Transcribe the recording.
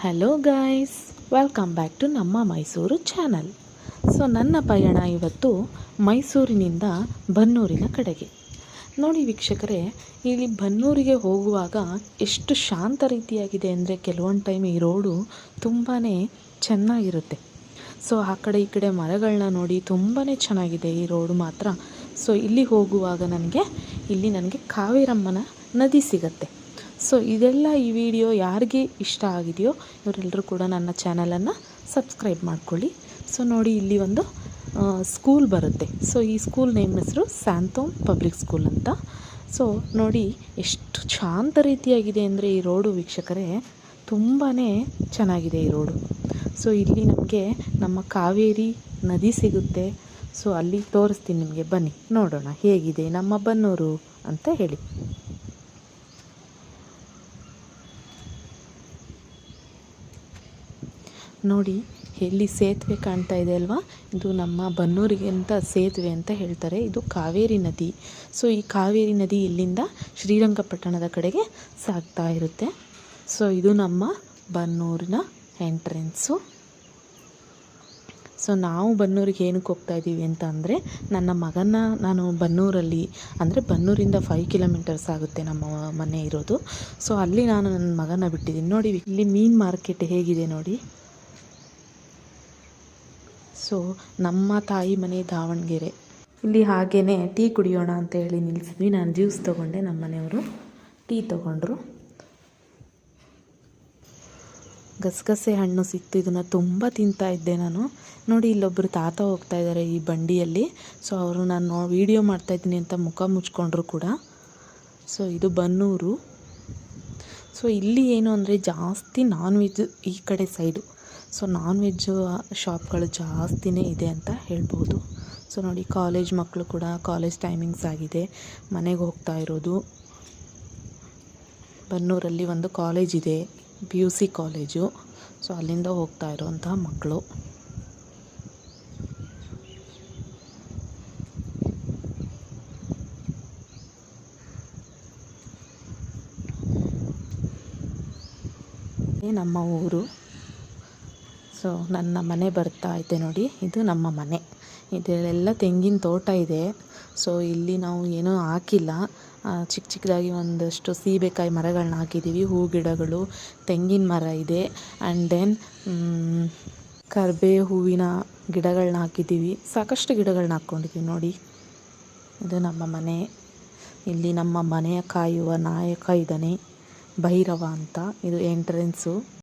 Hello guys, welcome back to ನಮ್ಮ Mysuru channel. So ನನ್ನ ಪಯಣ ಇವತ್ತು ಮೈಸೂರಿನಿಂದ ಬನ್ನೂರಿನ ಕಡೆಗೆ. ನೋಡಿ ವೀಕ್ಷಕರೇ, ಇಲ್ಲಿ ಬನ್ನೂರಿಗೆ ಹೋಗುವಾಗ ಎಷ್ಟು ಶಾಂತ ರೀತಿಯಾಗಿದೆ ಅಂದರೆ ಕೆಲವೊಂದು ಟೈಮ್ ಈ ರೋಡು ತುಂಬಾ ಚೆನ್ನಾಗಿರುತ್ತೆ. ಸೊ ಆ ಕಡೆ ಈ ಕಡೆ ಮರಗಳನ್ನ ನೋಡಿ ತುಂಬಾ ಚೆನ್ನಾಗಿದೆ ಈ ರೋಡು ಮಾತ್ರ. ಸೊ ಇಲ್ಲಿ ಹೋಗುವಾಗ ನನಗೆ ಕಾವೇರಮ್ಮನ ನದಿ ಸಿಗತ್ತೆ. ಸೊ ಇದೆಲ್ಲ ಈ ವಿಡಿಯೋ ಯಾರಿಗೆ ಇಷ್ಟ ಆಗಿದೆಯೋ ಇವರೆಲ್ಲರೂ ಕೂಡ ನನ್ನ ಚಾನಲನ್ನು ಸಬ್ಸ್ಕ್ರೈಬ್ ಮಾಡ್ಕೊಳ್ಳಿ. ಸೊ ನೋಡಿ, ಇಲ್ಲಿ ಒಂದು ಸ್ಕೂಲ್ ಬರುತ್ತೆ. ಸೊ ಈ ಸ್ಕೂಲ್ ನೇಮ್ ಹೆಸರು ಸ್ಯಾಂತೋಮ್ ಪಬ್ಲಿಕ್ ಸ್ಕೂಲ್ ಅಂತ. ಸೊ ನೋಡಿ ಎಷ್ಟು ಶಾಂತ ರೀತಿಯಾಗಿದೆ ಅಂದರೆ ಈ ರೋಡು ವೀಕ್ಷಕರೇ, ತುಂಬಾ ಚೆನ್ನಾಗಿದೆ ಈ ರೋಡು. ಸೊ ಇಲ್ಲಿ ನಮಗೆ ನಮ್ಮ ಕಾವೇರಿ ನದಿ ಸಿಗುತ್ತೆ. ಸೊ ಅಲ್ಲಿ ತೋರಿಸ್ತೀನಿ ನಿಮಗೆ, ಬನ್ನಿ ನೋಡೋಣ ಹೇಗಿದೆ ನಮ್ಮ ಬನ್ನೂರು ಅಂತ ಹೇಳಿ. ನೋಡಿ, ಎಲ್ಲಿ ಸೇತುವೆ ಕಾಣ್ತಾ ಇದೆ ಅಲ್ವಾ, ಇದು ನಮ್ಮ ಬನ್ನೂರಿಗೆ ಅಂತ ಸೇತುವೆ ಅಂತ ಹೇಳ್ತಾರೆ. ಇದು ಕಾವೇರಿ ನದಿ. ಸೊ ಈ ಕಾವೇರಿ ನದಿ ಇಲ್ಲಿಂದ ಶ್ರೀರಂಗಪಟ್ಟಣದ ಕಡೆಗೆ ಸಾಗ್ತಾ ಇರುತ್ತೆ. ಸೊ ಇದು ನಮ್ಮ ಬನ್ನೂರಿನ ಎಂಟ್ರೆನ್ಸು. ಸೊ ನಾವು ಬನ್ನೂರಿಗೆ ಏನಕ್ಕೆ ಹೋಗ್ತಾ ಇದ್ದೀವಿ ಅಂತ ಅಂದರೆ, ನನ್ನ ಮಗನ ನಾನು ಬನ್ನೂರಲ್ಲಿ ಅಂದರೆ ಬನ್ನೂರಿಂದ 5 ಕಿಲೋಮೀಟರ್ಸ್ ಆಗುತ್ತೆ ನಮ್ಮ ಮನೆ ಇರೋದು. ಸೊ ಅಲ್ಲಿ ನಾನು ನನ್ನ ಮಗನ ಬಿಟ್ಟಿದ್ದೀನಿ. ನೋಡಿ ಇಲ್ಲಿ ಮೀನು ಮಾರ್ಕೆಟ್ ಹೇಗಿದೆ ನೋಡಿ. ಸೊ ನಮ್ಮ ತಾಯಿ ಮನೆ ದಾವಣಗೆರೆ. ಇಲ್ಲಿ ಹಾಗೇ ಟೀ ಕುಡಿಯೋಣ ಅಂತ ಹೇಳಿ ನಿಲ್ಲಿಸಿದ್ವಿ. ನಾನು ಜ್ಯೂಸ್ ತೊಗೊಂಡೆ, ನಮ್ಮ ಮನೆಯವರು ಟೀ ತೊಗೊಂಡ್ರು. ಗಸಗಸೆ ಹಣ್ಣು ಸಿಕ್ತು, ಇದನ್ನು ತುಂಬ ತಿಂತಾ ಇದ್ದೆ ನಾನು. ನೋಡಿ ಇಲ್ಲೊಬ್ಬರು ತಾತ ಹೋಗ್ತಾ ಇದ್ದಾರೆ ಈ ಬಂಡಿಯಲ್ಲಿ. ಸೊ ಅವರು ನಾನು ವೀಡಿಯೋ ಮಾಡ್ತಾಯಿದ್ದೀನಿ ಅಂತ ಮುಖ ಮುಚ್ಕೊಂಡ್ರು ಕೂಡ. ಸೊ ಇದು ಬನ್ನೂರು. ಸೊ ಇಲ್ಲಿ ಏನು ಅಂದರೆ ಜಾಸ್ತಿ ನಾನ್ ವೆಜ್ ಈ ಕಡೆ ಸೈಡು. ಸೊ ನಾನ್ ವೆಜ್ಜು ಶಾಪ್ಗಳು ಜಾಸ್ತಿನೇ ಇದೆ ಅಂತ ಹೇಳ್ಬೋದು. ಸೊ ನೋಡಿ, ಕಾಲೇಜ್ ಮಕ್ಕಳು ಕೂಡ ಕಾಲೇಜ್ ಟೈಮಿಂಗ್ಸ್ ಆಗಿದೆ, ಮನೆಗೆ ಹೋಗ್ತಾ ಇರೋದು. ಬನ್ನೂರಲ್ಲಿ ಒಂದು ಕಾಲೇಜ್ ಇದೆ, PUC ಕಾಲೇಜು. ಸೊ ಅಲ್ಲಿಂದ ಹೋಗ್ತಾ ಇರೋವಂತಹ ಮಕ್ಕಳು. ನಮ್ಮ ಊರು. ಸೊ ನನ್ನ ಮನೆ ಬರ್ತಾ ಇದೆ ನೋಡಿ, ಇದು ನಮ್ಮ ಮನೆ. ಇದೆಲ್ಲ ತೆಂಗಿನ ತೋಟ ಇದೆ. ಸೊ ಇಲ್ಲಿ ನಾವು ಏನೂ ಹಾಕಿಲ್ಲ, ಚಿಕ್ಕದಾಗಿ ಒಂದಷ್ಟು ಸೀಬೆಕಾಯಿ ಮರಗಳನ್ನ ಹಾಕಿದ್ದೀವಿ, ಹೂ ಗಿಡಗಳು, ತೆಂಗಿನ ಮರ ಇದೆ. ಆ್ಯಂಡ್ ದೆನ್ ಕರ್ಬೇ ಹೂವಿನ ಗಿಡಗಳನ್ನ ಹಾಕಿದ್ದೀವಿ, ಸಾಕಷ್ಟು ಗಿಡಗಳನ್ನ ಹಾಕ್ಕೊಂಡಿದ್ದೀವಿ ನೋಡಿ. ಇದು ನಮ್ಮ ಮನೆ. ಇಲ್ಲಿ ನಮ್ಮ ಮನೆಯ ಕಾಯುವ ನಾಯಕ ಇದ್ದಾನೆ, ಭೈರವ ಅಂತ. ಇದು ಎಂಟ್ರೆನ್ಸು.